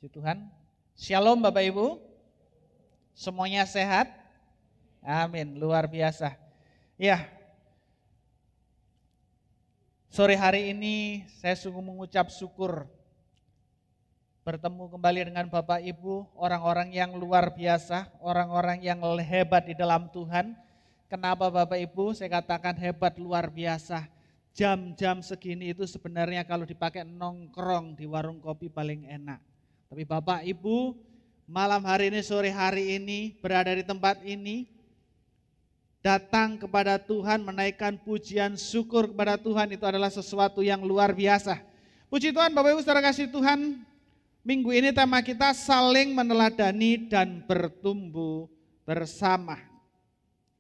Puji Tuhan. Shalom Bapak Ibu. Semuanya sehat? Amin, luar biasa. Ya, sore hari ini saya sungguh mengucap syukur bertemu kembali dengan Bapak Ibu, orang-orang yang luar biasa, orang-orang yang hebat di dalam Tuhan. Kenapa Bapak Ibu saya katakan hebat luar biasa? Jam-jam segini itu sebenarnya kalau dipakai nongkrong di warung kopi paling enak. Tapi Bapak Ibu malam hari ini, sore hari ini berada di tempat ini, datang kepada Tuhan, menaikkan pujian syukur kepada Tuhan, itu adalah sesuatu yang luar biasa. Puji Tuhan Bapak Ibu saudara kasih Tuhan, minggu ini tema kita saling meneladani dan bertumbuh bersama.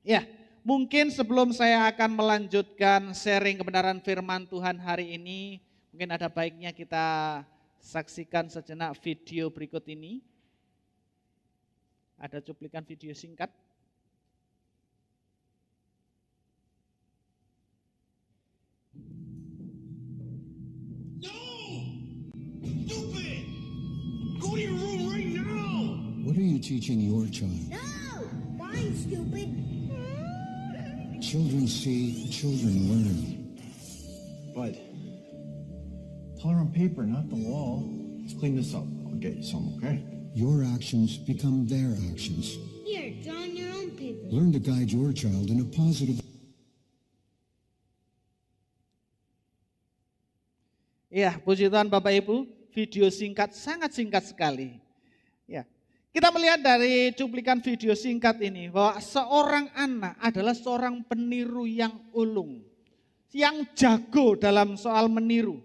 Ya, mungkin sebelum saya akan melanjutkan sharing kebenaran firman Tuhan hari ini, mungkin ada baiknya kita saksikan sejenak video berikut ini. Ada cuplikan video singkat. Stupid! Go to your room right now! What are you teaching your child? No! Fine, stupid. Children see, children learn. Bud, color on paper, not the wall. Let's clean this up. I'll get you some, okay? Your actions become their actions. Here, draw on your own paper. Learn to guide your child in a positive. Ya, puji Tuhan Bapak Ibu, video singkat, sangat singkat sekali. Ya, kita melihat dari cuplikan video singkat ini bahwa seorang anak adalah seorang peniru yang ulung, yang jago dalam soal meniru.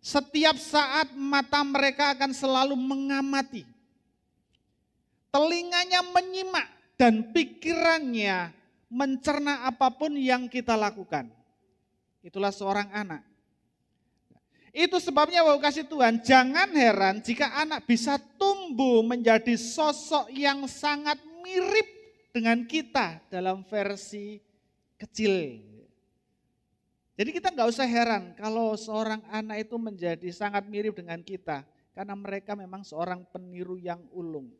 Setiap saat mata mereka akan selalu mengamati, telinganya menyimak dan pikirannya mencerna apapun yang kita lakukan. Itulah seorang anak. Itu sebabnya Bapak kasih Tuhan, jangan heran jika anak bisa tumbuh menjadi sosok yang sangat mirip dengan kita dalam versi kecil. Jadi kita nggak usah heran kalau seorang anak itu menjadi sangat mirip dengan kita, karena mereka memang seorang peniru yang ulung.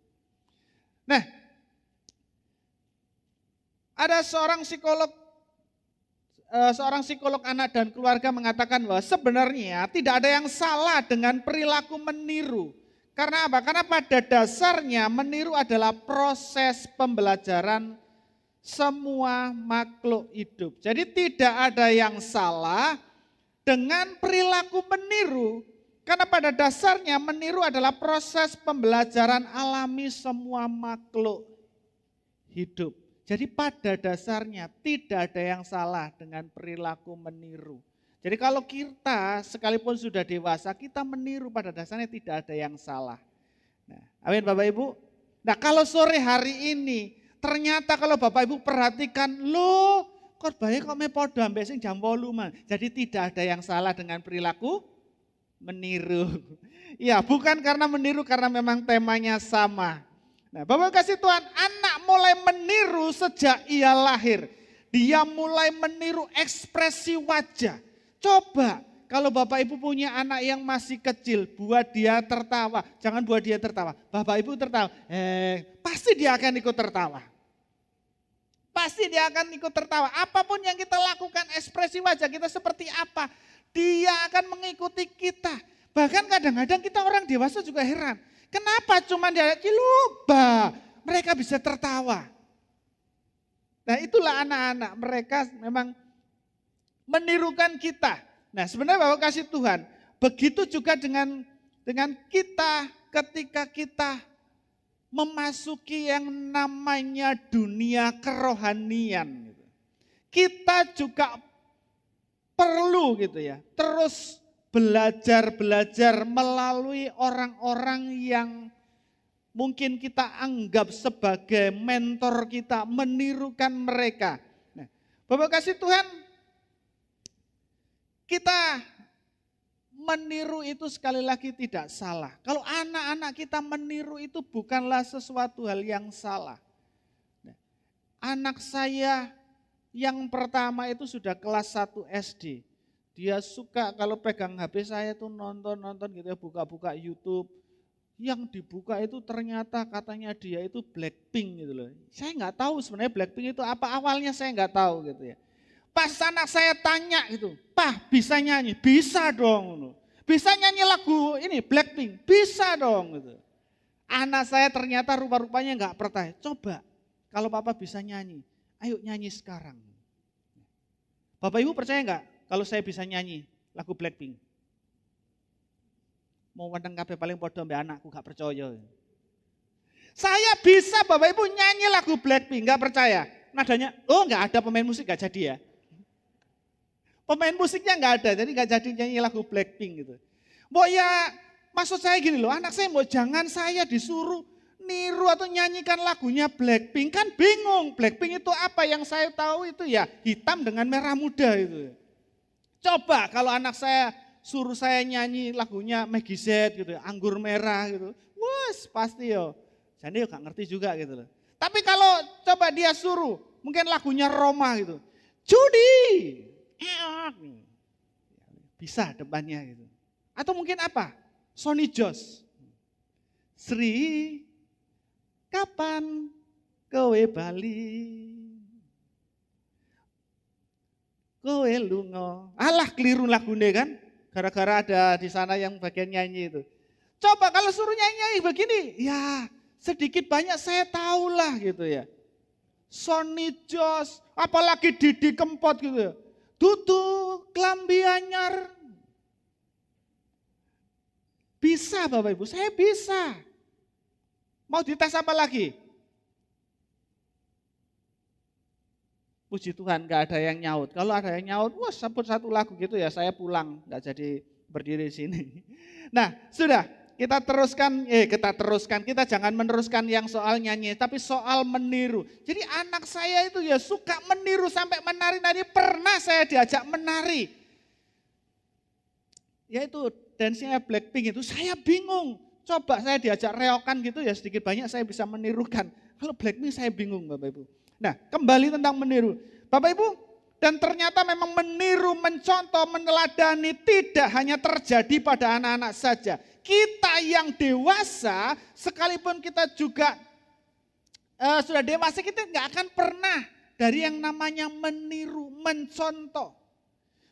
Nah, ada seorang psikolog anak dan keluarga mengatakan bahwa sebenarnya tidak ada yang salah dengan perilaku meniru. Karena apa? Karena pada dasarnya meniru adalah proses pembelajaran semua makhluk hidup. Jadi tidak ada yang salah dengan perilaku meniru. Karena pada dasarnya meniru adalah proses pembelajaran alami semua makhluk hidup. Jadi pada dasarnya tidak ada yang salah dengan perilaku meniru. Jadi kalau kita sekalipun sudah dewasa, kita meniru pada dasarnya tidak ada yang salah. Nah, amin Bapak Ibu. Nah kalau sore hari ini, ternyata kalau Bapak Ibu perhatikan, loh khotbahnya kok mepodo ambek sing jam 8 man. Jadi tidak ada yang salah dengan perilaku meniru. Ya bukan karena meniru, karena memang temanya sama. Nah, Bapak kasih Tuhan, anak mulai meniru sejak ia lahir. Dia mulai meniru ekspresi wajah. Coba kalau Bapak Ibu punya anak yang masih kecil, buat dia tertawa. Jangan buat dia tertawa. Bapak Ibu tertawa, pasti dia akan ikut tertawa. Pasti dia akan ikut tertawa. Apapun yang kita lakukan, ekspresi wajah kita seperti apa, dia akan mengikuti kita. Bahkan kadang-kadang kita orang dewasa juga heran. Kenapa cuma dia ciluba mereka bisa tertawa? Nah itulah anak-anak, mereka memang menirukan kita. Nah sebenarnya Bapak kasih Tuhan, begitu juga dengan kita ketika kita memasuki yang namanya dunia kerohanian. Kita juga perlu gitu ya, terus belajar melalui orang-orang yang mungkin kita anggap sebagai mentor kita, menirukan mereka. Nah, Bapak kasih Tuhan, kita meniru itu sekali lagi tidak salah. Kalau anak-anak kita meniru itu bukanlah sesuatu hal yang salah. Nah, anak saya yang pertama itu sudah kelas 1 SD. Dia suka kalau pegang HP saya tuh nonton gitu ya, buka-buka YouTube. Yang dibuka itu ternyata katanya dia itu Blackpink gitu loh. Saya nggak tahu sebenarnya Blackpink itu apa, awalnya saya nggak tahu gitu ya. Pas anak saya tanya gitu, "Pak, bisa nyanyi?" "Bisa dong." "Bisa nyanyi lagu ini Blackpink?" "Bisa dong." Gitu. Anak saya ternyata rupa-rupanya nggak percaya. "Coba kalau papa bisa nyanyi, ayo nyanyi sekarang." Bapak Ibu percaya nggak kalau saya bisa nyanyi lagu Blackpink? Mau meneng kabeh paling podo mbek anakku gak percaya. Saya bisa Bapak Ibu nyanyi lagu Blackpink, gak percaya. Nadanya, oh gak ada pemain musik gak jadi ya. Pemain musiknya gak ada, jadi gak jadi nyanyi lagu Blackpink gitu. Mau ya maksud saya gini loh, anak saya mau jangan saya disuruh niru atau nyanyikan lagunya Blackpink. Kan bingung, Blackpink itu apa, yang saya tahu itu ya hitam dengan merah muda itu. Coba kalau anak saya suruh saya nyanyi lagunya Maggie Z gitu, Anggur Merah gitu. Wes pasti yo. Jadi yo gak ngerti juga gitu loh. Tapi kalau coba dia suruh mungkin lagunya Roma gitu. Judi. Bisa depannya gitu. Atau mungkin apa? Sonny Josh. Sri, kapan kowe bali? Kowe lunga. Alah keliru lagune kan? Gara-gara ada di sana yang bagian nyanyi itu. Coba kalau suruh nyanyi begini, ya sedikit banyak saya tahulah gitu ya. Sonny Josh, apalagi Didi Kempot gitu ya. Dudu klambi anyar. Bisa Bapak Ibu, saya bisa. Mau dites apa lagi? Puji Tuhan gak ada yang nyaut. Kalau ada yang nyaut, wah sebut satu lagu gitu ya saya pulang. Gak jadi berdiri di sini. Nah sudah kita teruskan. Kita jangan meneruskan yang soal nyanyi. Tapi soal meniru. Jadi anak saya itu ya suka meniru sampai menari-nari. Pernah saya diajak menari. Yaitu dance-nya Blackpink itu saya bingung. Coba saya diajak reokan gitu ya sedikit banyak saya bisa menirukan. Kalau Blackpink saya bingung Bapak Ibu. Nah kembali tentang meniru. Bapak Ibu, dan ternyata memang meniru, mencontoh, meneladani tidak hanya terjadi pada anak-anak saja. Kita yang dewasa, sekalipun kita juga sudah dewasa, kita nggak akan pernah dari yang namanya meniru, mencontoh.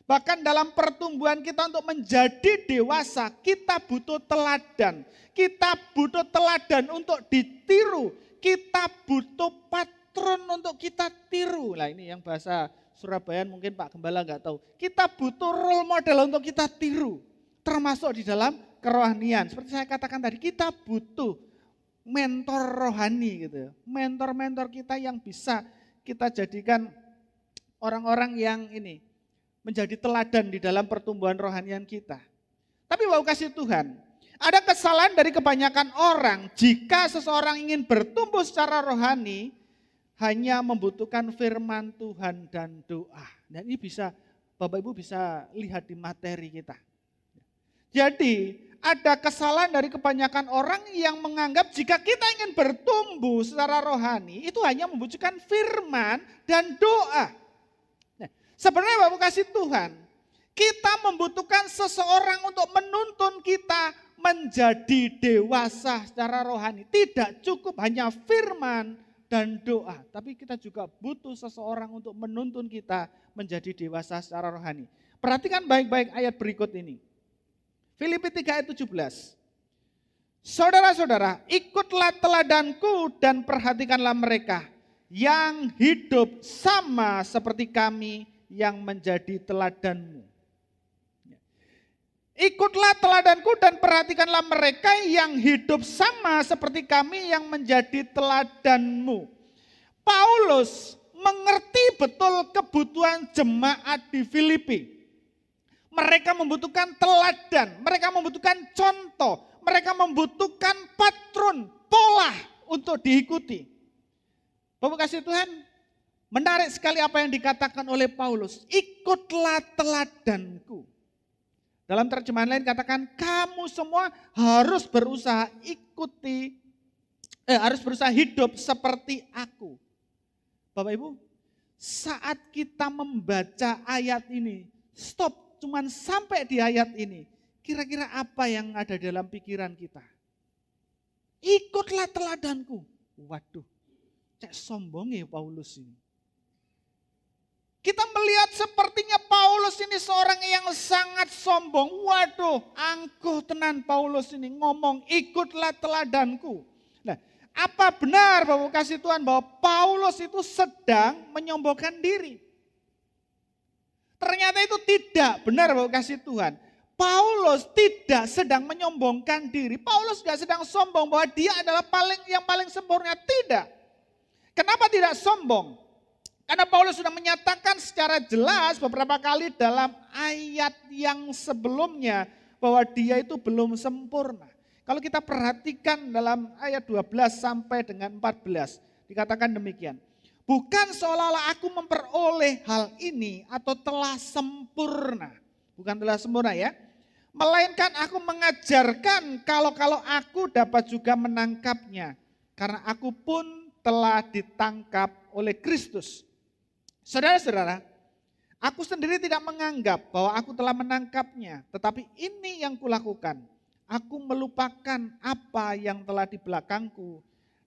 Bahkan dalam pertumbuhan kita untuk menjadi dewasa, kita butuh teladan. Kita butuh teladan untuk ditiru. Kita butuh patron untuk kita tiru. Nah ini yang bahasa Surabayaan mungkin Pak Gembala nggak tahu. Kita butuh role model untuk kita tiru. Termasuk di dalam kerohanian. Seperti saya katakan tadi, kita butuh mentor rohani gitu ya. Mentor-mentor kita yang bisa kita jadikan orang-orang yang ini menjadi teladan di dalam pertumbuhan rohanian kita. Tapi mau kasih Tuhan, ada kesalahan dari kebanyakan orang jika seseorang ingin bertumbuh secara rohani hanya membutuhkan firman Tuhan dan doa. Dan ini bisa Bapak Ibu bisa lihat di materi kita. Jadi ada kesalahan dari kebanyakan orang yang menganggap jika kita ingin bertumbuh secara rohani itu hanya membutuhkan firman dan doa. Nah, sebenarnya Bapak kasih Tuhan, kita membutuhkan seseorang untuk menuntun kita menjadi dewasa secara rohani. Tidak cukup hanya firman dan doa, tapi kita juga butuh seseorang untuk menuntun kita menjadi dewasa secara rohani. Perhatikan baik-baik ayat berikut ini. Filipi 3 ayat 17. Saudara-saudara, ikutlah teladanku dan perhatikanlah mereka yang hidup sama seperti kami yang menjadi teladanmu. Ikutlah teladanku dan perhatikanlah mereka yang hidup sama seperti kami yang menjadi teladanmu. Paulus mengerti betul kebutuhan jemaat di Filipi. Mereka membutuhkan teladan, mereka membutuhkan contoh, mereka membutuhkan patron, pola untuk diikuti. Bapak kasih Tuhan, menarik sekali apa yang dikatakan oleh Paulus. Ikutlah teladanku. Dalam terjemahan lain katakan kamu semua harus berusaha harus berusaha hidup seperti aku. Bapak Ibu, saat kita membaca ayat ini, stop cuman sampai di ayat ini. Kira-kira apa yang ada dalam pikiran kita? Ikutlah teladanku. Waduh, cek sombong ya Paulus ini. Kita melihat sepertinya Paulus ini seorang yang sangat sombong. Waduh, angkuh tenan Paulus ini ngomong ikutlah teladanku. Nah, apa benar Bapak kasih Tuhan bahwa Paulus itu sedang menyombongkan diri? Ternyata itu tidak benar Bapak kasih Tuhan. Paulus tidak sedang menyombongkan diri. Paulus tidak sedang sombong bahwa dia adalah yang paling sempurna. Tidak. Kenapa tidak sombong? Karena Paulus sudah menyatakan secara jelas beberapa kali dalam ayat yang sebelumnya bahwa dia itu belum sempurna. Kalau kita perhatikan dalam ayat 12 sampai dengan 14 dikatakan demikian. Bukan seolah-olah aku memperoleh hal ini atau telah sempurna. Bukan telah sempurna ya. Melainkan aku mengajarkan kalau aku dapat juga menangkapnya. Karena aku pun telah ditangkap oleh Kristus. Saudara-saudara, aku sendiri tidak menganggap bahwa aku telah menangkapnya. Tetapi ini yang kulakukan. Aku melupakan apa yang telah di belakangku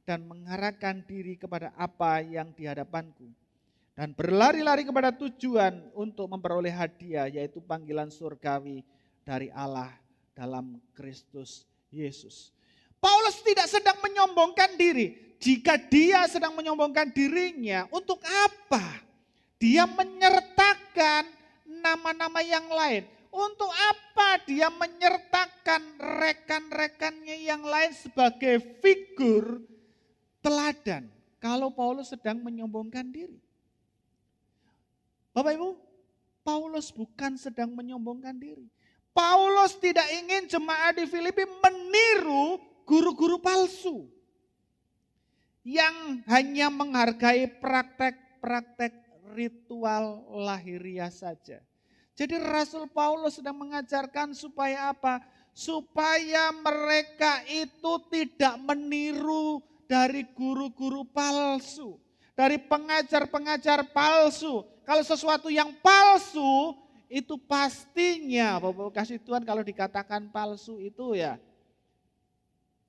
dan mengarahkan diri kepada apa yang di hadapanku. Dan berlari-lari kepada tujuan untuk memperoleh hadiah, yaitu panggilan surgawi dari Allah dalam Kristus Yesus. Paulus tidak sedang menyombongkan diri. Jika dia sedang menyombongkan dirinya, untuk apa? Dia menyertakan nama-nama yang lain. Untuk apa dia menyertakan rekan-rekannya yang lain sebagai figur teladan? Kalau Paulus sedang menyombongkan diri. Bapak Ibu, Paulus bukan sedang menyombongkan diri. Paulus tidak ingin jemaat di Filipi meniru guru-guru palsu yang hanya menghargai praktek-praktek ritual lahiriah saja. Jadi Rasul Paulus sedang mengajarkan supaya apa? Supaya mereka itu tidak meniru dari guru-guru palsu, dari pengajar-pengajar palsu. Kalau sesuatu yang palsu, itu pastinya, Bapak kasih Tuhan kalau dikatakan palsu itu ya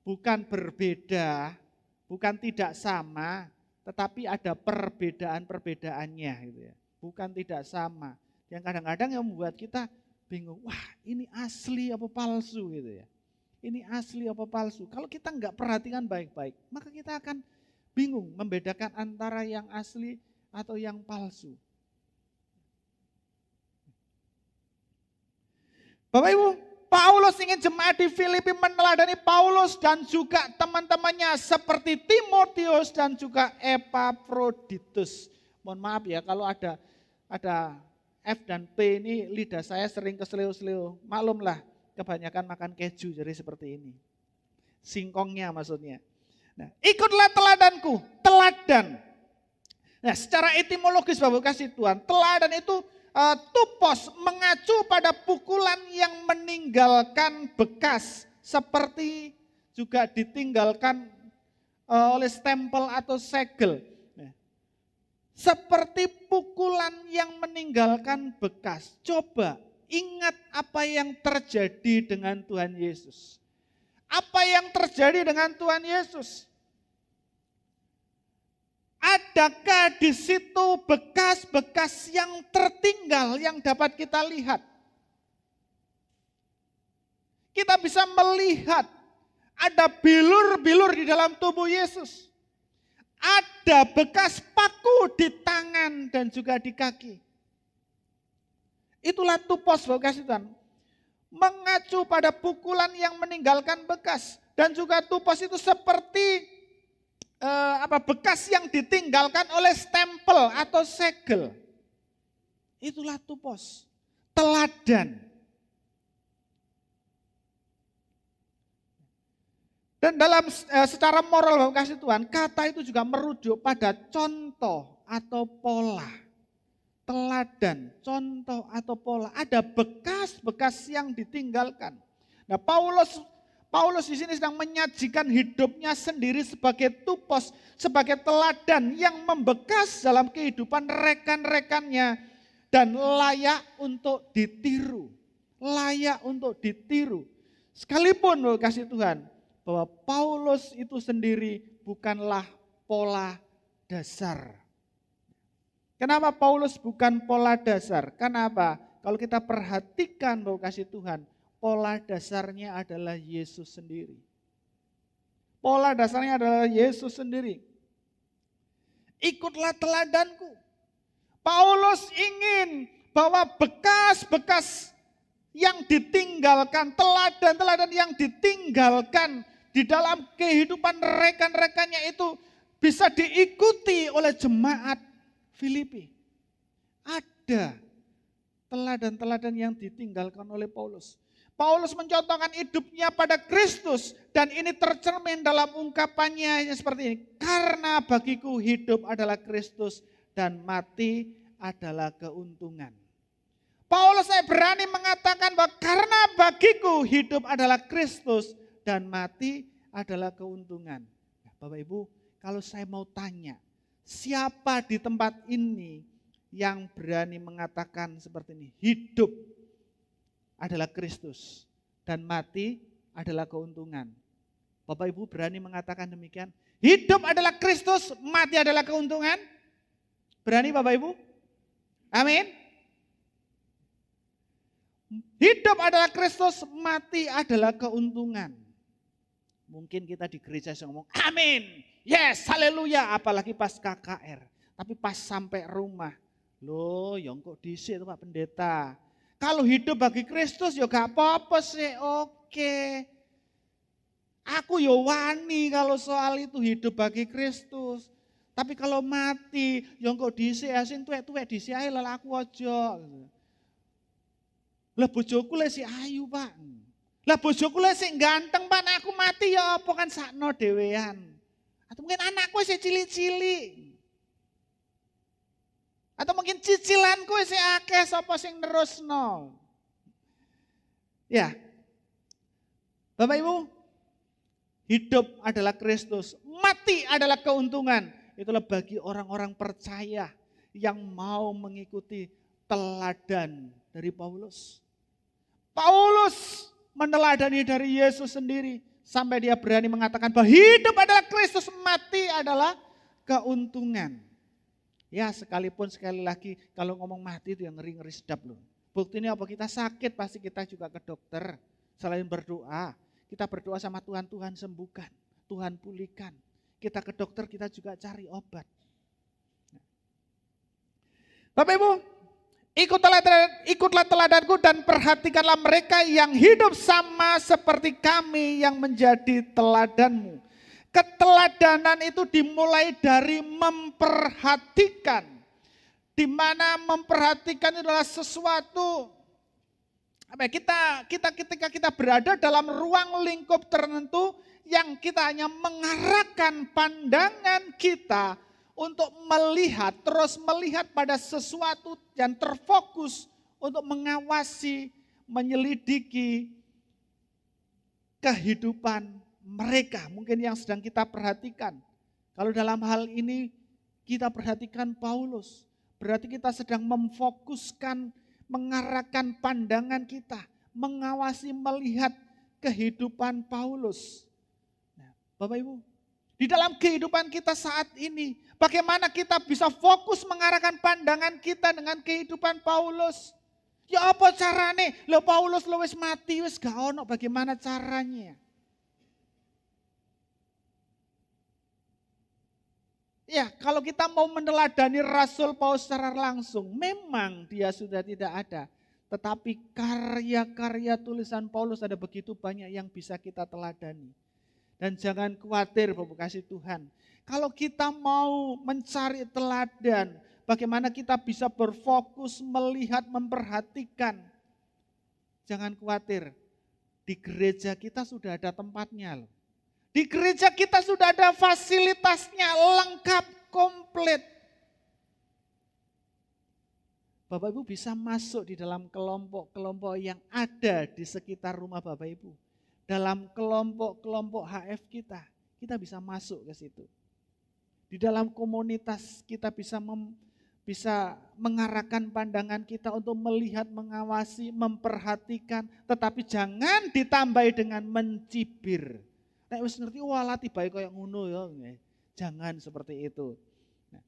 bukan berbeda, bukan tidak sama, tetapi ada perbedaan-perbedaannya gitu ya. Bukan tidak sama. Yang kadang-kadang yang membuat kita bingung, wah ini asli apa palsu gitu ya. Ini asli apa palsu. Kalau kita nggak perhatikan baik-baik, maka kita akan bingung membedakan antara yang asli atau yang palsu. Bapak Ibu, Paulus ingin jemaat di Filipi meneladani Paulus dan juga teman-temannya seperti Timotius dan juga Epaphroditus. Mohon maaf ya kalau ada F dan P ini lidah saya sering keseleo-seleo. Maklumlah kebanyakan makan keju jadi seperti ini. Singkongnya maksudnya. Nah, ikutlah teladanku, teladan. Nah, secara etimologis Bapak kasih Tuhan, teladan itu tupos mengacu pada pukulan yang meninggalkan bekas seperti juga ditinggalkan oleh stempel atau segel. Seperti pukulan yang meninggalkan bekas. Coba ingat apa yang terjadi dengan Tuhan Yesus. Apa yang terjadi dengan Tuhan Yesus? Adakah di situ bekas-bekas yang tertinggal yang dapat kita lihat? Kita bisa melihat ada bilur-bilur di dalam tubuh Yesus. Ada bekas paku di tangan dan juga di kaki. Itulah tupos bekas itu. Mengacu pada pukulan yang meninggalkan bekas. Dan juga tupos itu seperti bekas yang ditinggalkan oleh stempel atau segel. Itulah tupos, teladan. Dan dalam secara moral Bapak kasih Tuhan, kata itu juga merujuk pada contoh atau pola. Teladan, contoh atau pola. Ada bekas-bekas yang ditinggalkan. Nah, Paulus di sini sedang menyajikan hidupnya sendiri sebagai tupos, sebagai teladan yang membekas dalam kehidupan rekan-rekannya dan layak untuk ditiru. Layak untuk ditiru. Sekalipun kasih Tuhan, bahwa Paulus itu sendiri bukanlah pola dasar. Kenapa Paulus bukan pola dasar? Kenapa? Kalau kita perhatikan bahwa kasih Tuhan, pola dasarnya adalah Yesus sendiri. Pola dasarnya adalah Yesus sendiri. Ikutlah teladanku. Paulus ingin bahwa bekas-bekas yang ditinggalkan, teladan-teladan yang ditinggalkan di dalam kehidupan rekan-rekannya itu bisa diikuti oleh jemaat Filipi. Ada teladan-teladan yang ditinggalkan oleh Paulus. Paulus mencontohkan hidupnya pada Kristus dan ini tercermin dalam ungkapannya seperti ini. Karena bagiku hidup adalah Kristus dan mati adalah keuntungan. Paulus saya berani mengatakan bahwa karena bagiku hidup adalah Kristus dan mati adalah keuntungan. Nah, Bapak Ibu, kalau saya mau tanya, siapa di tempat ini yang berani mengatakan seperti ini? Hidup adalah Kristus dan mati adalah keuntungan. Bapak Ibu berani mengatakan demikian? Hidup adalah Kristus, mati adalah keuntungan? Berani Bapak Ibu? Amin. Hidup adalah Kristus, mati adalah keuntungan. Mungkin kita di gereja ngomong, amin, yes, haleluya, apalagi pas KKR. Tapi pas sampai rumah, loh yang kok disik itu Pak Pendeta. Kalau hidup bagi Kristus ya gak apa-apa sih, oke. Aku ya wani kalau soal itu hidup bagi Kristus. Tapi kalau mati, yang kok disik asin tuwek-tuwek disik ae lha aku aja. Lah bojoku le si ayu, Pak. Lah bojoku le sik ganteng, Pak. Nek aku mati ya apa kan sakno dhewean. Atau mungkin anakku sik cilik-cilik. Atau mungkin cicilanku sik akeh sapa sing nerusno. Ya. Bapak Ibu, hidup adalah Kristus, mati adalah keuntungan. Itulah bagi orang-orang percaya yang mau mengikuti teladan dari Paulus. Paulus meneladani dari Yesus sendiri sampai dia berani mengatakan bahwa hidup adalah Kristus, mati adalah keuntungan. Ya sekalipun sekali lagi kalau ngomong mati itu yang ngeri-ngeri sedap loh. Buktinya apa? Kita sakit pasti kita juga ke dokter. Selain berdoa, kita berdoa sama Tuhan, Tuhan sembuhkan, Tuhan pulihkan. Kita ke dokter, kita juga cari obat. Bapak Ibu, ikutlah teladanku dan perhatikanlah mereka yang hidup sama seperti kami yang menjadi teladanmu. Keteladanan itu dimulai dari memperhatikan. Di mana memperhatikan itu adalah sesuatu ketika kita berada dalam ruang lingkup tertentu yang kita hanya mengarahkan pandangan kita untuk melihat, terus melihat pada sesuatu yang terfokus untuk mengawasi, menyelidiki kehidupan mereka. Mungkin yang sedang kita perhatikan. Kalau dalam hal ini kita perhatikan Paulus, berarti kita sedang memfokuskan, mengarahkan pandangan kita, mengawasi, melihat kehidupan Paulus. Nah, Bapak Ibu, di dalam kehidupan kita saat ini, bagaimana kita bisa fokus mengarahkan pandangan kita dengan kehidupan Paulus? Ya apa carane? Lho Paulus wis mati, wis gak ono, bagaimana caranya? Ya, kalau kita mau meneladani Rasul Paulus secara langsung, memang dia sudah tidak ada. Tetapi karya-karya tulisan Paulus ada begitu banyak yang bisa kita teladani. Dan jangan khawatir Bapak kasih Tuhan. Kalau kita mau mencari teladan, bagaimana kita bisa berfokus, melihat, memperhatikan. Jangan khawatir, di gereja kita sudah ada tempatnya loh. Di gereja kita sudah ada fasilitasnya lengkap, komplit. Bapak Ibu bisa masuk di dalam kelompok-kelompok yang ada di sekitar rumah Bapak Ibu. Dalam kelompok-kelompok HF kita bisa masuk ke situ. Di dalam komunitas kita bisa mengarahkan pandangan kita untuk melihat, mengawasi, memperhatikan. Tetapi jangan ditambahi dengan mencibir Nek wis ngerti wala tibae koyo ngono ya. Jangan seperti itu. Nah.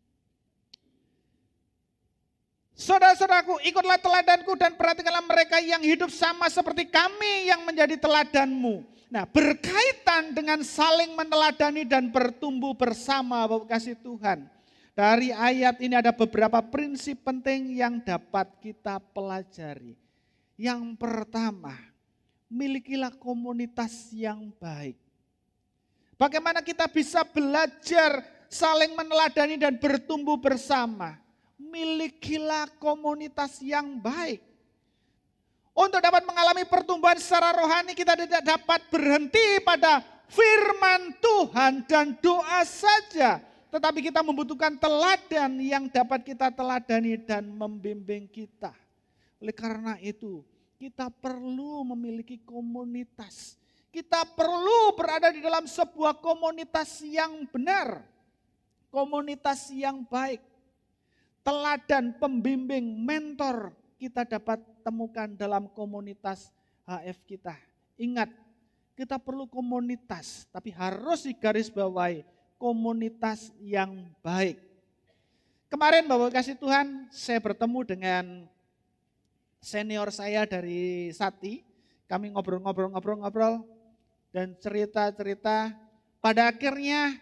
Saudara-saudaraku, ikutlah teladanku dan perhatikanlah mereka yang hidup sama seperti kami yang menjadi teladanmu. Nah, berkaitan dengan saling meneladani dan bertumbuh bersama, Bapak kasih Tuhan. Dari ayat ini ada beberapa prinsip penting yang dapat kita pelajari. Yang pertama, milikilah komunitas yang baik. Bagaimana kita bisa belajar saling meneladani dan bertumbuh bersama? Milikilah komunitas yang baik. Untuk dapat mengalami pertumbuhan secara rohani, kita tidak dapat berhenti pada firman Tuhan dan doa saja. Tetapi kita membutuhkan teladan yang dapat kita teladani dan membimbing kita. Oleh karena itu, kita perlu memiliki komunitas. Kita perlu berada di dalam sebuah komunitas yang benar. Komunitas yang baik. Teladan, pembimbing, mentor kita dapat temukan dalam komunitas HF kita. Ingat, kita perlu komunitas, tapi harus digarisbawahi komunitas yang baik. Kemarin Bapak kasih Tuhan, saya bertemu dengan senior saya dari Sati. Kami ngobrol-ngobrol dan cerita-cerita. Pada akhirnya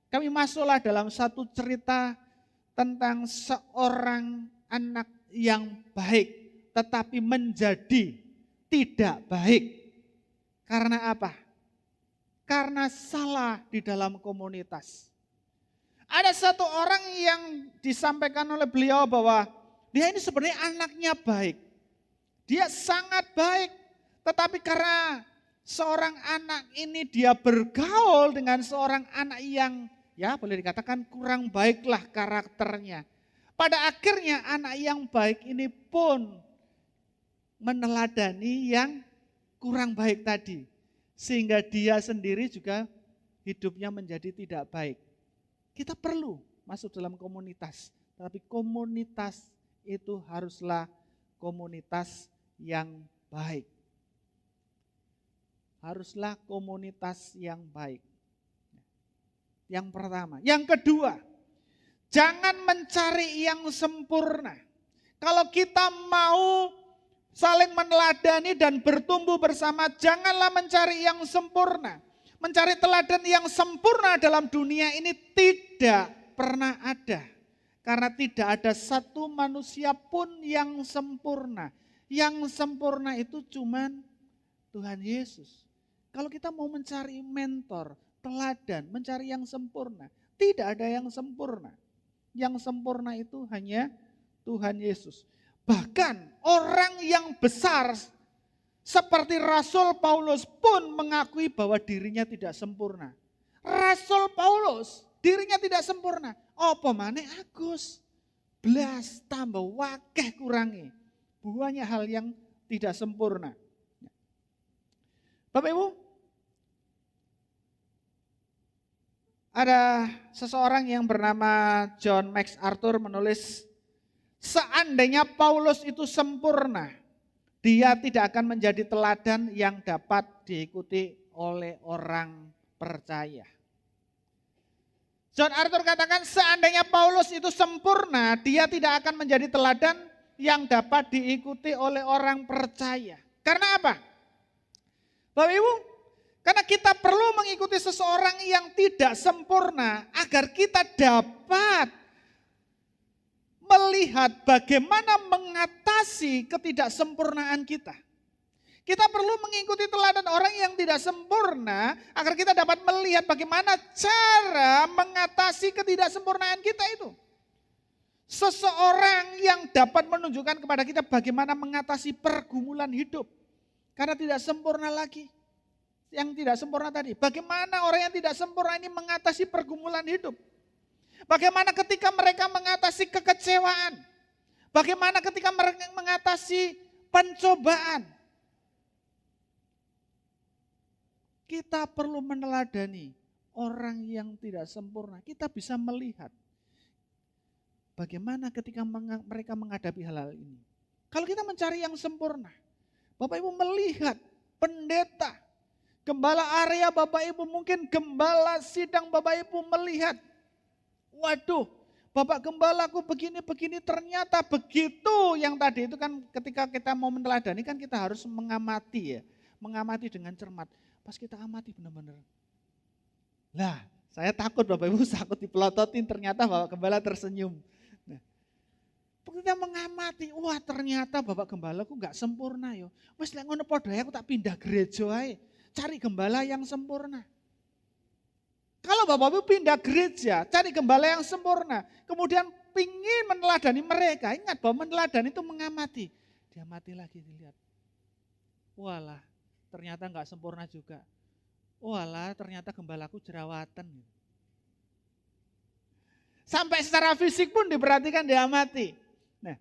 kami masuklah dalam satu cerita tentang seorang anak yang baik tetapi menjadi tidak baik. Karena apa? Karena salah di dalam komunitas. Ada satu orang yang disampaikan oleh beliau bahwa dia ini sebenarnya anaknya baik. Dia sangat baik, tetapi karena seorang anak ini dia bergaul dengan seorang anak yang ya boleh dikatakan kurang baiklah karakternya. Pada akhirnya anak yang baik ini pun meneladani yang kurang baik tadi. Sehingga dia sendiri juga hidupnya menjadi tidak baik. Kita perlu masuk dalam komunitas. Tapi komunitas itu haruslah komunitas yang baik. Haruslah komunitas yang baik. Yang pertama. Yang kedua, jangan mencari yang sempurna. Kalau kita mau saling meneladani dan bertumbuh bersama, janganlah mencari yang sempurna. Mencari teladan yang sempurna dalam dunia ini tidak pernah ada. Karena tidak ada satu manusia pun yang sempurna. Yang sempurna itu cuman Tuhan Yesus. Kalau kita mau mencari mentor, teladan, mencari yang sempurna, tidak ada yang sempurna. Yang sempurna itu hanya Tuhan Yesus. Bahkan orang yang besar seperti Rasul Paulus pun mengakui bahwa dirinya tidak sempurna. Rasul Paulus dirinya tidak sempurna. Apa maneh Agus? Belas tambah wakeh kurangi. Banyak hal yang tidak sempurna. Bapak Ibu, ada seseorang yang bernama John MacArthur menulis, seandainya Paulus itu sempurna, dia tidak akan menjadi teladan yang dapat diikuti oleh orang percaya. John Arthur katakan, seandainya Paulus itu sempurna, dia tidak akan menjadi teladan yang dapat diikuti oleh orang percaya. Karena apa? Bapak Ibu, karena kita perlu mengikuti seseorang yang tidak sempurna agar kita dapat melihat bagaimana mengatasi ketidaksempurnaan kita. Kita perlu mengikuti teladan orang yang tidak sempurna agar kita dapat melihat bagaimana cara mengatasi ketidaksempurnaan kita itu. Seseorang yang dapat menunjukkan kepada kita bagaimana mengatasi pergumulan hidup. Karena tidak sempurna lagi. Yang tidak sempurna tadi. Bagaimana orang yang tidak sempurna ini mengatasi pergumulan hidup. Bagaimana ketika mereka mengatasi kekecewaan. Bagaimana ketika mereka mengatasi pencobaan. Kita perlu meneladani orang yang tidak sempurna. Kita bisa melihat bagaimana ketika mereka menghadapi hal-hal ini. Kalau kita mencari yang sempurna, Bapak Ibu melihat pendeta Gembala area Bapak Ibu, mungkin gembala sidang Bapak Ibu melihat, waduh, Bapak gembalaku begini-begini, ternyata begitu. Yang tadi itu kan ketika kita mau meneladani kan kita harus mengamati ya. Mengamati dengan cermat. Pas kita amati benar-benar. Lah, saya takut Bapak Ibu, takut dipelototin, ternyata Bapak Gembala tersenyum. Nah, kita mengamati, wah ternyata Bapak Gembalaku gak sempurna yo. Wes lek ngono padha aku tak pindah gereja ae. Cari gembala yang sempurna. Kalau Bapak Ibu pindah gereja, cari gembala yang sempurna. Kemudian pingin meneladani mereka. Ingat bahwa meneladani itu mengamati. Diamati lagi, dilihat. Walah, ternyata gak sempurna juga. Walah, ternyata gembalaku jerawatan. Sampai secara fisik pun diperhatikan, diamati. Nah,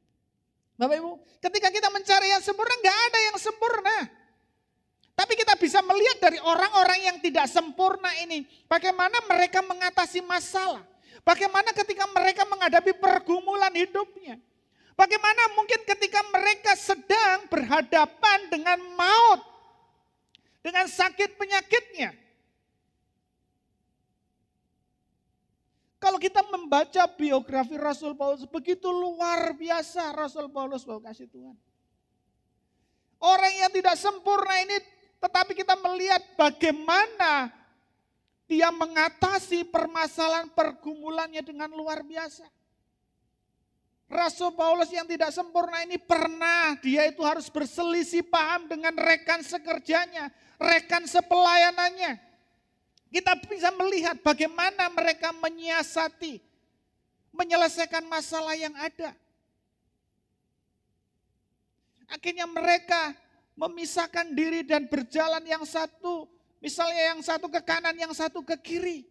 Bapak Ibu, ketika kita mencari yang sempurna, gak ada yang sempurna. Tapi kita bisa melihat dari orang-orang yang tidak sempurna ini, bagaimana mereka mengatasi masalah. Bagaimana ketika mereka menghadapi pergumulan hidupnya. Bagaimana mungkin ketika mereka sedang berhadapan dengan maut. Dengan sakit penyakitnya. Kalau kita membaca biografi Rasul Paulus, begitu luar biasa Rasul Paulus, Bapak kasih Tuhan. Orang yang tidak sempurna ini, tetapi kita melihat bagaimana dia mengatasi permasalahan pergumulannya dengan luar biasa. Rasul Paulus yang tidak sempurna ini pernah dia itu harus berselisih paham dengan rekan sekerjanya, rekan sepelayanannya. Kita bisa melihat bagaimana mereka menyiasati, menyelesaikan masalah yang ada. Akhirnya mereka memisahkan diri dan berjalan yang satu, misalnya yang satu ke kanan, yang satu ke kiri.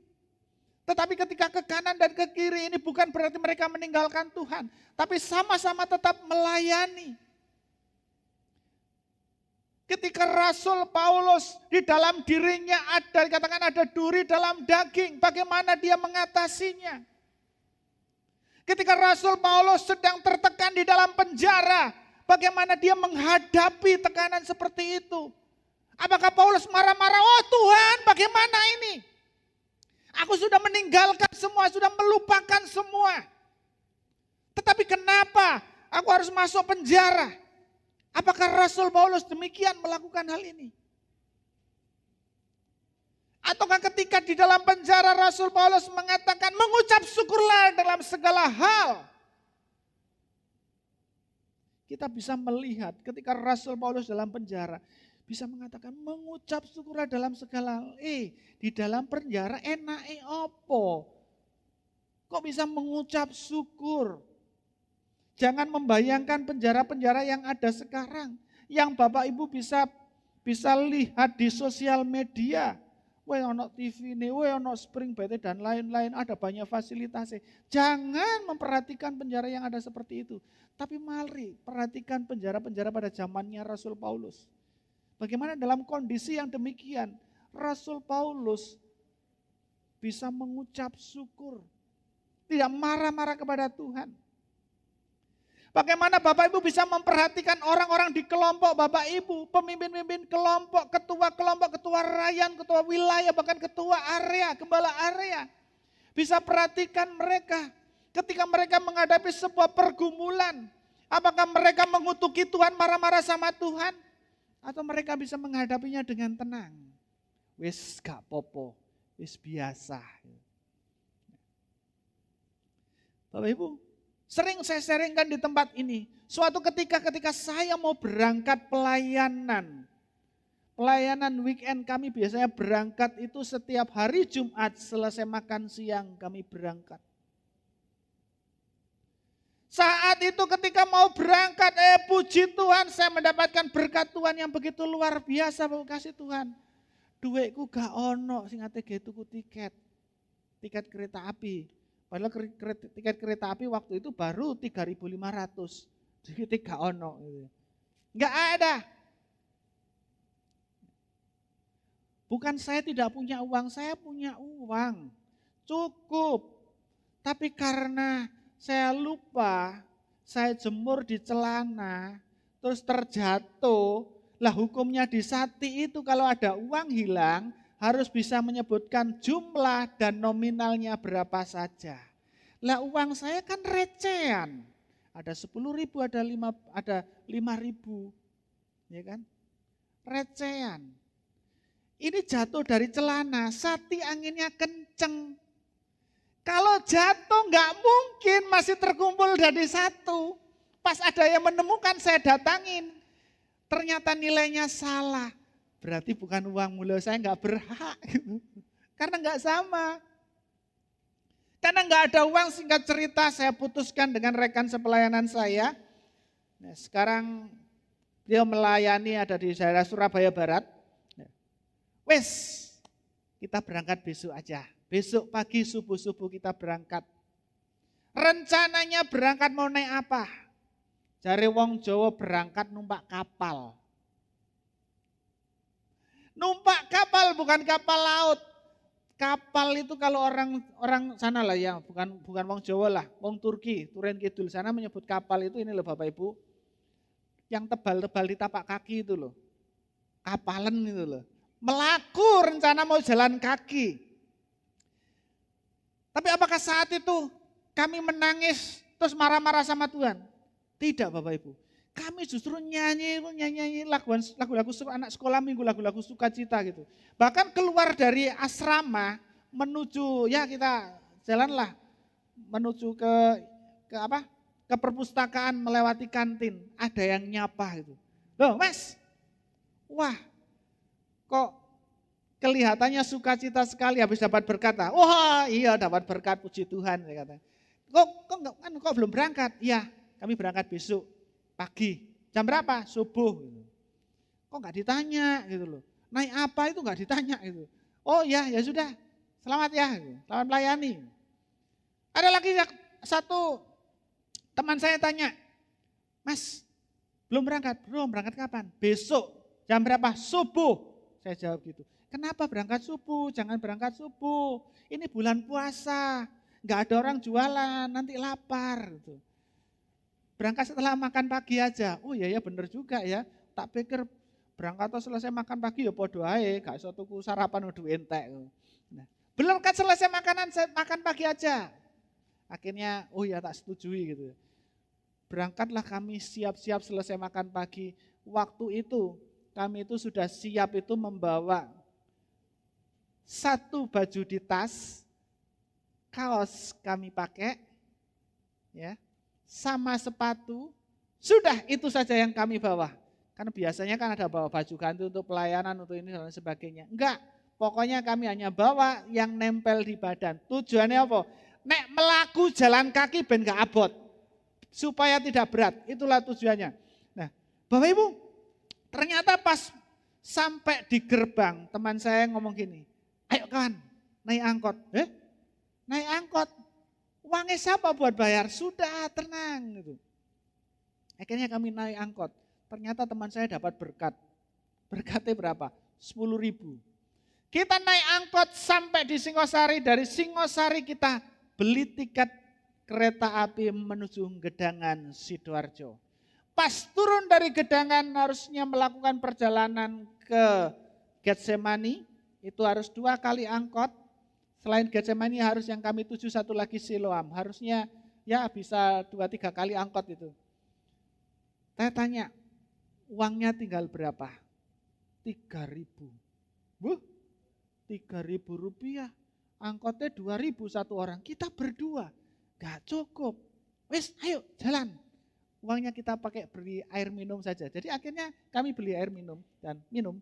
Tetapi ketika ke kanan dan ke kiri ini bukan berarti mereka meninggalkan Tuhan, tapi sama-sama tetap melayani. Ketika Rasul Paulus di dalam dirinya ada, dikatakan ada duri dalam daging, bagaimana dia mengatasinya? Ketika Rasul Paulus sedang tertekan di dalam penjara, bagaimana dia menghadapi tekanan seperti itu? Apakah Paulus marah-marah? Oh Tuhan, bagaimana ini? Aku sudah meninggalkan semua, sudah melupakan semua. Tetapi kenapa aku harus masuk penjara? Apakah Rasul Paulus demikian melakukan hal ini? Ataukah ketika di dalam penjara Rasul Paulus mengatakan mengucap syukurlah dalam segala hal? Kita bisa melihat ketika Rasul Paulus dalam penjara, bisa mengatakan mengucap syukurlah dalam segala hal. Di dalam penjara enake opo? Kok bisa mengucap syukur? Jangan membayangkan penjara-penjara yang ada sekarang. Yang Bapak Ibu bisa lihat di sosial media. Weh ono TV ini, weh ono Spring BT dan lain-lain, ada banyak fasilitasnya. Jangan memperhatikan penjara yang ada seperti itu. Tapi mari perhatikan penjara-penjara pada zamannya Rasul Paulus. Bagaimana dalam kondisi yang demikian, Rasul Paulus bisa mengucap syukur. Tidak marah-marah kepada Tuhan. Bagaimana Bapak Ibu bisa memperhatikan orang-orang di kelompok Bapak Ibu, pemimpin-pemimpin kelompok, ketua rayan, ketua wilayah, bahkan ketua area, gembala area. Bisa perhatikan mereka ketika mereka menghadapi sebuah pergumulan. Apakah mereka mengutuki Tuhan, marah-marah sama Tuhan? Atau mereka bisa menghadapinya dengan tenang. Wis gak popo, wis biasa. Bapak Ibu, sering saya sharingkan di tempat ini. Suatu ketika saya mau berangkat pelayanan weekend kami biasanya berangkat itu setiap hari Jumat selesai makan siang kami berangkat. Saat itu ketika mau berangkat, puji Tuhan saya mendapatkan berkat Tuhan yang begitu luar biasa, Bapak kasih Tuhan. Duitku gak ono sing ate ge tuku tiket kereta api. Padahal tiket kereta api waktu itu baru 3.500. Jadi gak ono. Gak ada. Bukan saya tidak punya uang, saya punya uang. Cukup. Tapi karena saya lupa, saya jemur di celana, terus terjatuh, Lah hukumnya di Sati itu kalau ada uang hilang harus bisa menyebutkan jumlah dan nominalnya berapa saja. Lah uang saya kan recehan. Ada 10.000, ada 5.000. Ya kan? Recehan. Ini jatuh dari celana, Sati anginnya kenceng. Kalau jatuh nggak mungkin masih terkumpul jadi satu. Pas ada yang menemukan saya datangin. Ternyata nilainya salah. Berarti bukan uang mulia, saya nggak berhak. Karena nggak sama. Karena nggak ada uang, singkat cerita saya putuskan dengan rekan sepelayanan saya. Nah, sekarang dia melayani ada di daerah Surabaya Barat. Wes, kita berangkat besok aja. Besok pagi subuh-subuh kita berangkat. Rencananya berangkat mau naik apa? Jare wong Jawa berangkat numpak kapal. Numpak kapal bukan kapal laut. Kapal itu kalau orang sana lah ya, bukan wong Jawa lah, wong Turki, Turen Kidul sana menyebut kapal itu ini loh Bapak Ibu. Yang tebal-tebal di tapak kaki itu loh. Kapalan itu loh. Melaku rencana mau jalan kaki. Tapi apakah saat itu kami menangis terus marah-marah sama Tuhan? Tidak Bapak Ibu. Kami justru nyanyi lagu-lagu anak sekolah minggu, lagu-lagu sukacita gitu. Bahkan keluar dari asrama menuju ya kita jalanlah menuju ke apa? Ke perpustakaan melewati kantin. Ada yang nyapa gitu. Loh Mas, wah kok kelihatannya sukacita sekali habis dapat berkat. Wah iya dapat berkat, puji Tuhan. Saya kata. Kok belum berangkat? Iya kami berangkat besok pagi. Jam berapa? Subuh. Kok nggak ditanya gitu loh. Naik apa itu nggak ditanya gitu. Oh ya sudah. Selamat ya. Selamat melayani. Ada lagi satu teman saya tanya. Mas belum berangkat? Belum, berangkat kapan? Besok. Jam berapa? Subuh. Saya jawab gitu. Kenapa berangkat subuh? Jangan berangkat subuh. Ini bulan puasa. Nggak ada orang jualan, nanti lapar. Gitu. Berangkat setelah makan pagi aja. Oh iya ya bener juga ya. Tak pikir berangkat atau selesai makan pagi ya podo ae. Gak iso tuku sarapan udah entek. Nah, berangkat selesai makan pagi aja. Akhirnya oh ya tak setujui gitu. Berangkatlah kami siap-siap selesai makan pagi. Waktu itu kami itu sudah siap itu membawa satu baju di tas, kaos kami pakai, ya, sama sepatu, sudah itu saja yang kami bawa. Karena biasanya kan ada bawa baju ganti untuk pelayanan, untuk ini dan sebagainya. Enggak, pokoknya kami hanya bawa yang nempel di badan. Tujuannya apa? Nek melaku jalan kaki ben gak abot, supaya tidak berat, itulah tujuannya. Nah, Bapak Ibu, ternyata pas sampai di gerbang, teman saya ngomong gini, ayo kawan, naik angkot. Naik angkot, uangnya siapa buat bayar? Sudah, tenang. Gitu. Akhirnya kami naik angkot, ternyata teman saya dapat berkat. Berkatnya berapa? 10.000. Kita naik angkot sampai di Singosari, dari Singosari kita beli tiket kereta api menuju Gedangan, Sidoarjo. Pas turun dari Gedangan harusnya melakukan perjalanan ke Getsemani, itu harus 2 kali angkot. Selain Getsemani harus yang kami tuju satu lagi Siloam. Harusnya ya bisa 2-3 kali angkot itu. Saya tanya, uangnya tinggal berapa? 3.000. 3.000 rupiah. Angkotnya 2.000 satu orang. Kita berdua. Gak cukup. Wes ayo jalan. Uangnya kita pakai beli air minum saja. Jadi akhirnya kami beli air minum dan minum.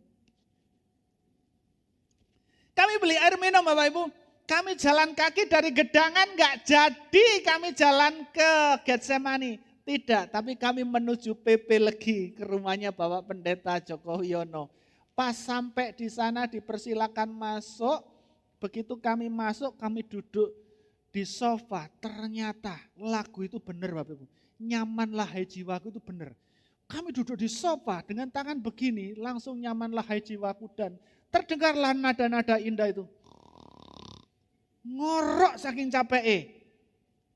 Kami beli air minum Bapak Ibu. Kami jalan kaki dari Gedangan gak jadi kami jalan ke Getsemani. Tidak, tapi kami menuju PP Legi ke rumahnya Bapak Pendeta Joko Wiono. Pas sampai di sana dipersilakan masuk. Begitu kami masuk kami duduk di sofa. Ternyata lagu itu benar Bapak Ibu. Nyamanlah hai jiwaku itu benar. Kami duduk di sofa dengan tangan begini, langsung nyamanlah hai jiwaku dan terdengarlah nada-nada indah itu. Ngorok saking capek.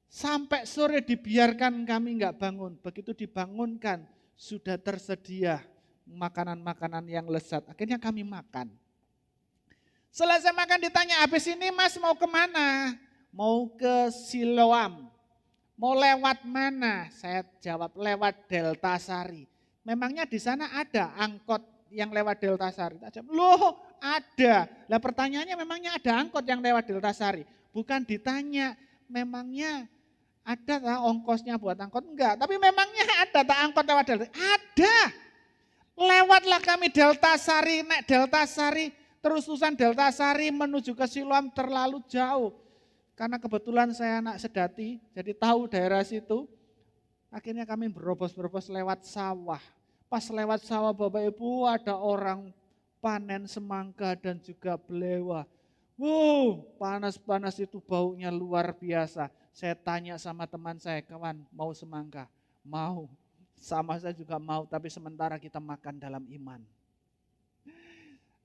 Sampai sore dibiarkan kami enggak bangun. Begitu dibangunkan sudah tersedia makanan-makanan yang lezat. Akhirnya kami makan. Selesai makan ditanya, habis ini Mas mau kemana? Mau ke Siloam. Mau lewat mana? Saya jawab lewat Deltasari. Memangnya di sana ada angkot yang lewat Deltasari? Saya jawab, loh ada. Lah pertanyaannya memangnya ada angkot yang lewat Deltasari? Bukan ditanya, memangnya ada tak ongkosnya buat angkot? Enggak, tapi memangnya ada tak angkot lewat Deltasari? Ada. Lewatlah kami Deltasari, naik Deltasari, terusan Deltasari menuju ke Siloam terlalu jauh. Karena kebetulan saya anak Sedati, jadi tahu daerah situ. Akhirnya kami berobos-berobos lewat sawah. Pas lewat sawah Bapak Ibu ada orang panen semangka dan juga belewa. Wow, panas-panas itu baunya luar biasa. Saya tanya sama teman saya, kawan mau semangka? Mau. Sama saya juga mau, tapi sementara kita makan dalam iman.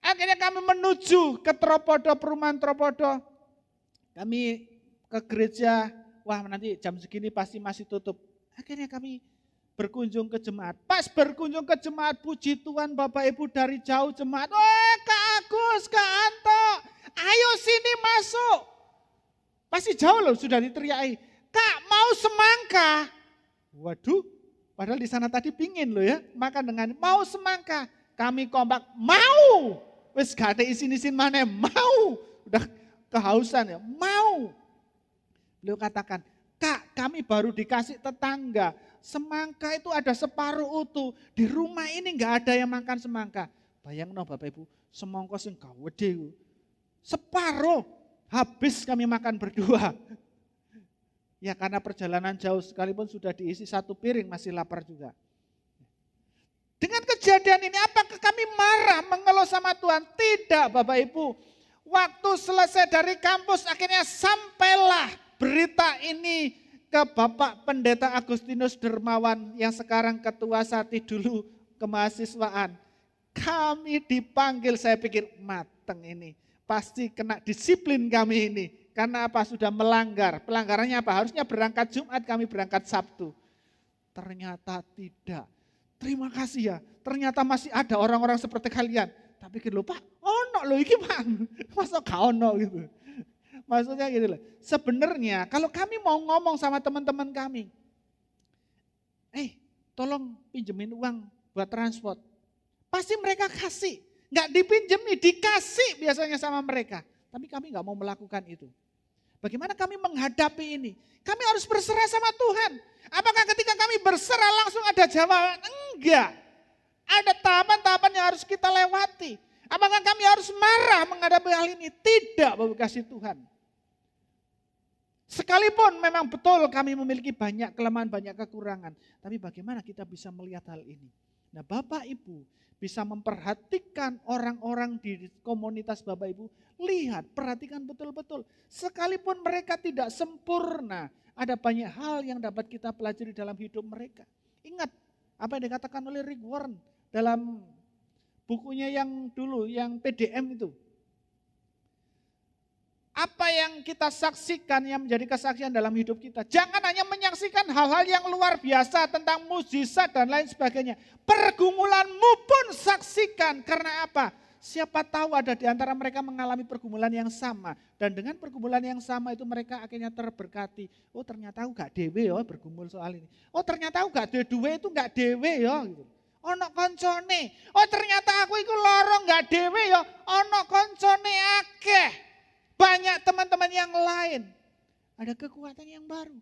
Akhirnya kami menuju ke Tropodo, perumahan Tropodo. Kami ke gereja, wah nanti jam segini pasti masih tutup. Akhirnya kami berkunjung ke jemaat. Pas berkunjung ke jemaat, puji Tuhan Bapak Ibu dari jauh jemaat. Wah Kak Agus, Kak Anto, ayo sini masuk. Pasti jauh loh sudah diteriaki. Kak mau semangka. Waduh, padahal di sana tadi pingin loh ya, makan dengan mau semangka. Kami kompak, mau. Wes gak ada isin-isin mana, mau. Udah kehausan ya, mau. Beliau katakan, Kak kami baru dikasih tetangga, semangka itu ada separuh utuh, di rumah ini gak ada yang makan semangka. Bayang no Bapak Ibu, semangka sing gawede, separuh, habis kami makan berdua. Ya karena perjalanan jauh sekalipun sudah diisi satu piring masih lapar juga. Dengan kejadian ini apakah kami marah mengeluh sama Tuhan? Tidak Bapak Ibu. Waktu selesai dari kampus akhirnya sampailah berita ini ke Bapak Pendeta Agustinus Dermawan yang sekarang ketua Sati dulu kemahasiswaan. Kami dipanggil, saya pikir mateng ini. Pasti kena disiplin kami ini. Karena apa? Sudah melanggar. Pelanggarannya apa? Harusnya berangkat Jumat, kami berangkat Sabtu. Ternyata tidak. Terima kasih ya. Ternyata masih ada orang-orang seperti kalian. Tapi gitu loh Pak, ono loh iki Pak. Masa gak ono gitu. Maksudnya gitu loh. Sebenarnya kalau kami mau ngomong sama teman-teman kami. Tolong pinjemin uang buat transport. Pasti mereka kasih. Gak dipinjemi, dikasih biasanya sama mereka. Tapi kami gak mau melakukan itu. Bagaimana kami menghadapi ini? Kami harus berserah sama Tuhan. Apakah ketika kami berserah langsung ada jawaban? Enggak. Ada tahapan-tahapan yang harus kita lewati. Apakah kami harus marah menghadapi hal ini? Tidak, Bapak kasih Tuhan. Sekalipun memang betul kami memiliki banyak kelemahan, banyak kekurangan. Tapi bagaimana kita bisa melihat hal ini? Nah Bapak Ibu bisa memperhatikan orang-orang di komunitas Bapak Ibu. Lihat, perhatikan betul-betul. Sekalipun mereka tidak sempurna, ada banyak hal yang dapat kita pelajari dalam hidup mereka. Ingat apa yang dikatakan oleh Rick Warren dalam bukunya yang dulu, yang PDM itu. Apa yang kita saksikan yang menjadi kesaksian dalam hidup kita. Jangan hanya menyaksikan hal-hal yang luar biasa tentang mukjizat dan lain sebagainya. Pergumulanmu pun saksikan. Karena apa? Siapa tahu ada di antara mereka mengalami pergumulan yang sama. Dan dengan pergumulan yang sama itu mereka akhirnya terberkati. Oh ternyata aku gak dewe ya bergumul soal ini. Oh ternyata aku gak dewe itu gak dewe ya. Gitu. Ono koncone. Oh ternyata aku itu lorong gak dewe ya. Ono koncone akeh. Banyak teman-teman yang lain. Ada kekuatan yang baru.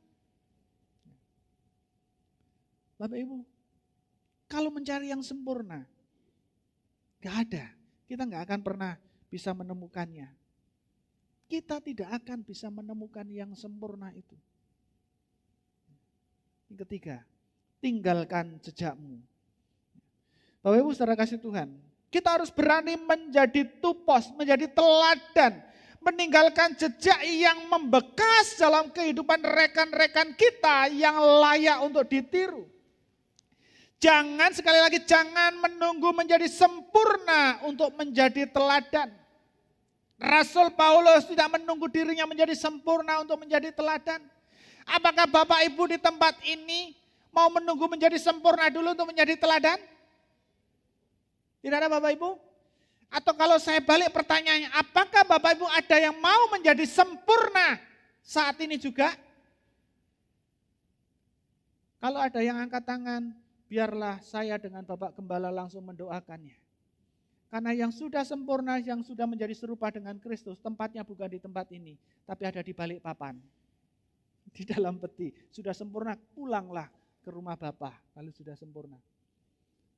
Bapak Ibu, kalau mencari yang sempurna, gak ada. Kita gak akan pernah bisa menemukannya. Kita tidak akan bisa menemukan yang sempurna itu. Yang ketiga, tinggalkan jejakmu. Bapak Ibu saudara kasih Tuhan, kita harus berani menjadi tupos, menjadi teladan. Meninggalkan jejak yang membekas dalam kehidupan rekan-rekan kita yang layak untuk ditiru. Jangan sekali lagi, jangan menunggu menjadi sempurna untuk menjadi teladan. Rasul Paulus tidak menunggu dirinya menjadi sempurna untuk menjadi teladan. Apakah Bapak Ibu di tempat ini mau menunggu menjadi sempurna dulu untuk menjadi teladan? Tidak ada Bapak Ibu? Atau kalau saya balik pertanyaannya, apakah Bapak Ibu ada yang mau menjadi sempurna saat ini juga? Kalau ada yang angkat tangan, biarlah saya dengan Bapak Gembala langsung mendoakannya. Karena yang sudah sempurna, yang sudah menjadi serupa dengan Kristus, tempatnya bukan di tempat ini, tapi ada di balik papan. Di dalam peti, sudah sempurna, pulanglah ke rumah Bapa, lalu sudah sempurna.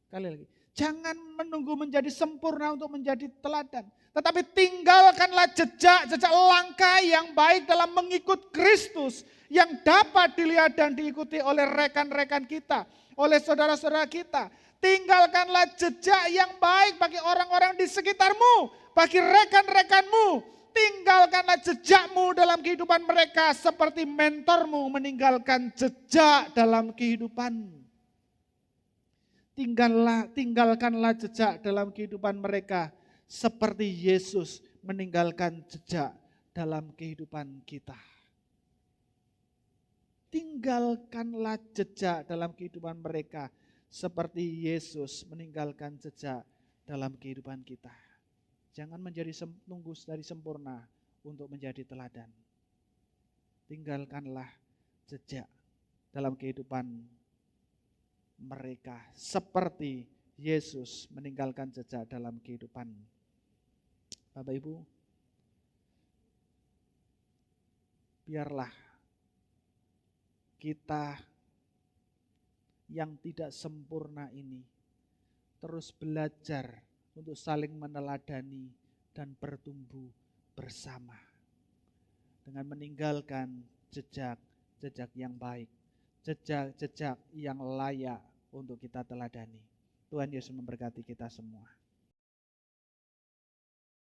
Sekali lagi, jangan menunggu menjadi sempurna untuk menjadi teladan. Tetapi tinggalkanlah jejak langkah yang baik dalam mengikut Kristus. Yang dapat dilihat dan diikuti oleh rekan-rekan kita, oleh saudara-saudara kita. Tinggalkanlah jejak yang baik bagi orang-orang di sekitarmu, bagi rekan-rekanmu. Tinggalkanlah jejakmu dalam kehidupan mereka seperti mentormu meninggalkan jejak dalam kehidupanmu. Tinggalkanlah jejak dalam kehidupan mereka seperti Yesus meninggalkan jejak dalam kehidupan kita. Tinggalkanlah jejak dalam kehidupan mereka seperti Yesus meninggalkan jejak dalam kehidupan kita. Jangan tunggu dari sempurna untuk menjadi teladan. Tinggalkanlah jejak dalam kehidupan mereka seperti Yesus meninggalkan jejak dalam kehidupan. Bapak Ibu, biarlah kita yang tidak sempurna ini terus belajar untuk saling meneladani dan bertumbuh bersama dengan meninggalkan jejak-jejak yang baik, jejak-jejak yang layak untuk kita teladani. Tuhan Yesus memberkati kita semua.